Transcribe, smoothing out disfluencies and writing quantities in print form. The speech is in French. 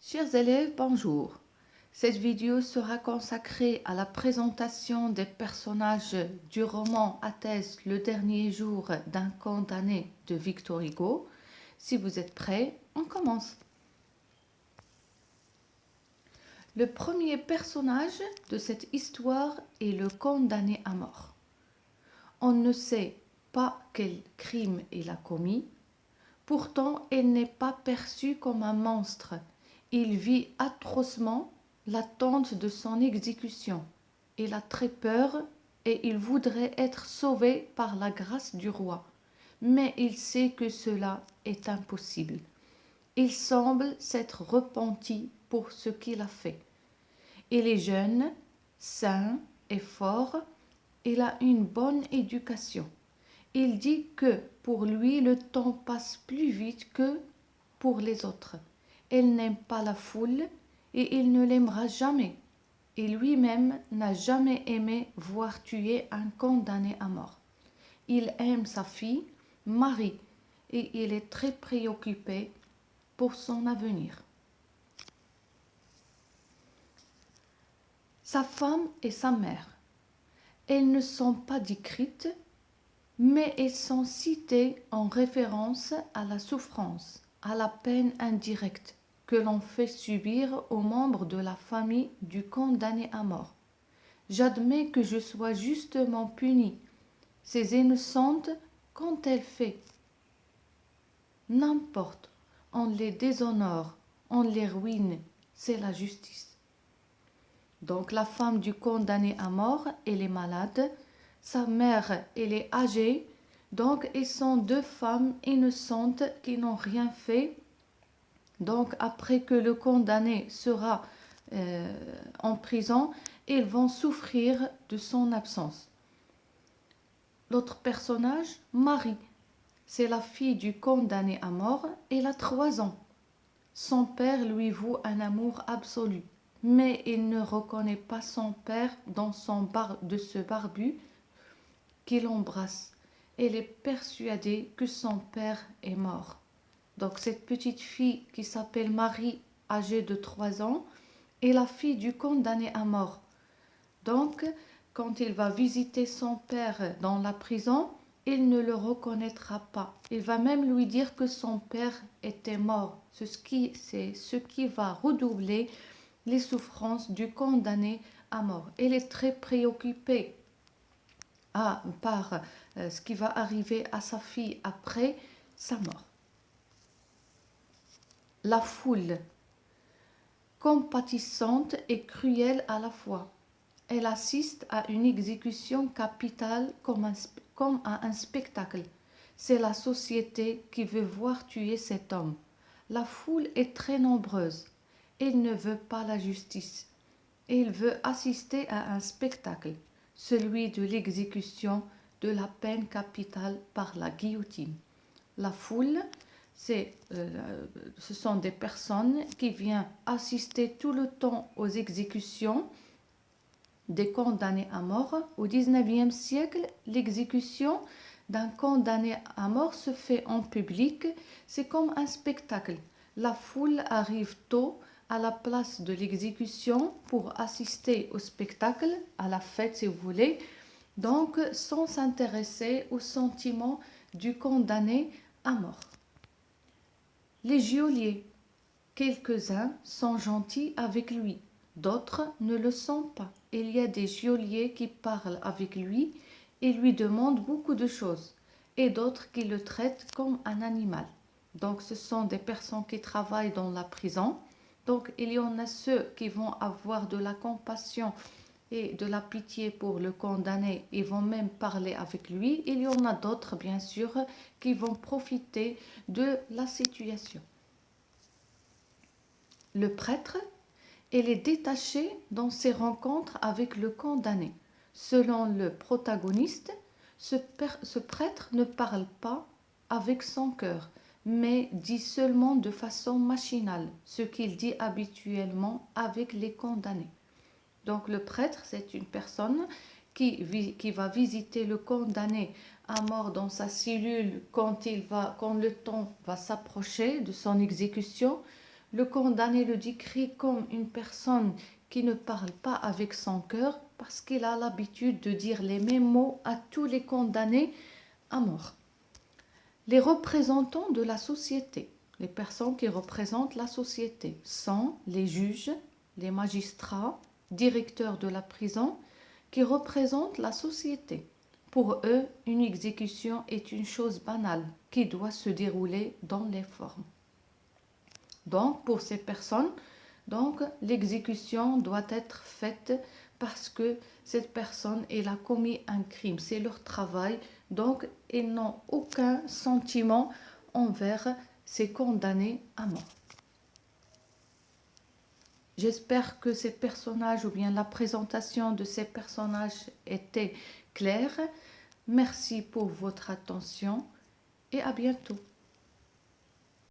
Chers élèves, bonjour. Cette vidéo sera consacrée à la présentation des personnages du roman Athès, le dernier jour d'un condamné de Victor Hugo. Si vous êtes prêts, on commence. Le premier personnage de cette histoire est le condamné à mort. On ne sait pas quel crime il a commis. Pourtant, il n'est pas perçu comme un monstre. Il vit atrocement l'attente de son exécution. Il a très peur et il voudrait être sauvé par la grâce du roi. Mais il sait que cela est impossible. Il semble s'être repenti pour ce qu'il a fait. Il est jeune, sain et fort. Il a une bonne éducation. Il dit que pour lui le temps passe plus vite que pour les autres. Il n'aime pas la foule et il ne l'aimera jamais. Et lui-même n'a jamais aimé voir tuer un condamné à mort. Il aime sa fille, Marie, et il est très préoccupé pour son avenir. Sa femme et sa mère, elles ne sont pas décrites, mais elles sont citées en référence à la souffrance, à la peine indirecte que l'on fait subir aux membres de la famille du condamné à mort. J'admets que je sois justement punie, ces innocentes, quand elles fait. N'importe, on les déshonore, on les ruine, c'est la justice. Donc la femme du condamné à mort, elle est malade, sa mère, elle est âgée, donc elles sont deux femmes innocentes qui n'ont rien fait. Donc après que le condamné sera en prison, ils vont souffrir de son absence. L'autre personnage, Marie, c'est la fille du condamné à mort, elle a 3 ans. Son père lui voue un amour absolu, mais il ne reconnaît pas son père dans de ce barbu qui l'embrasse. Elle est persuadée que son père est mort. Donc cette petite fille qui s'appelle Marie, âgée de 3 ans, est la fille du condamné à mort. Donc quand il va visiter son père dans la prison, il ne le reconnaîtra pas. Il va même lui dire que son père était mort. C'est ce qui va redoubler les souffrances du condamné à mort. Elle est très préoccupée par ce qui va arriver à sa fille après sa mort. La foule, compatissante et cruelle à la fois. Elle assiste à une exécution capitale comme à un spectacle. C'est la société qui veut voir tuer cet homme. La foule est très nombreuse. Elle ne veut pas la justice. Elle veut assister à un spectacle, celui de l'exécution de la peine capitale par la guillotine. La foule, ce sont des personnes qui viennent assister tout le temps aux exécutions des condamnés à mort. Au XIXe siècle, l'exécution d'un condamné à mort se fait en public. C'est comme un spectacle. La foule arrive tôt à la place de l'exécution pour assister au spectacle, à la fête si vous voulez, donc sans s'intéresser aux sentiments du condamné à mort. Les geôliers, quelques-uns sont gentils avec lui, d'autres ne le sont pas. Il y a des geôliers qui parlent avec lui et lui demandent beaucoup de choses, et d'autres qui le traitent comme un animal. Donc ce sont des personnes qui travaillent dans la prison. Donc il y en a ceux qui vont avoir de la compassion et de la pitié pour le condamné, ils vont même parler avec lui. Il y en a d'autres, bien sûr, qui vont profiter de la situation. Le prêtre, il est détaché dans ses rencontres avec le condamné. Selon le protagoniste, ce prêtre ne parle pas avec son cœur, mais dit seulement de façon machinale ce qu'il dit habituellement avec les condamnés. Donc le prêtre, c'est une personne qui va visiter le condamné à mort dans sa cellule quand le temps va s'approcher de son exécution. Le condamné le décrit comme une personne qui ne parle pas avec son cœur parce qu'il a l'habitude de dire les mêmes mots à tous les condamnés à mort. Les représentants de la société, les personnes qui représentent la société, sont les juges, les magistrats, directeurs de la prison, qui représentent la société. Pour eux, une exécution est une chose banale qui doit se dérouler dans les formes. Donc, pour ces personnes, l'exécution doit être faite parce que cette personne, elle a commis un crime. C'est leur travail. Donc, ils n'ont aucun sentiment envers ces condamnés à mort. J'espère que ces personnages ou bien la présentation de ces personnages était claire. Merci pour votre attention et à bientôt.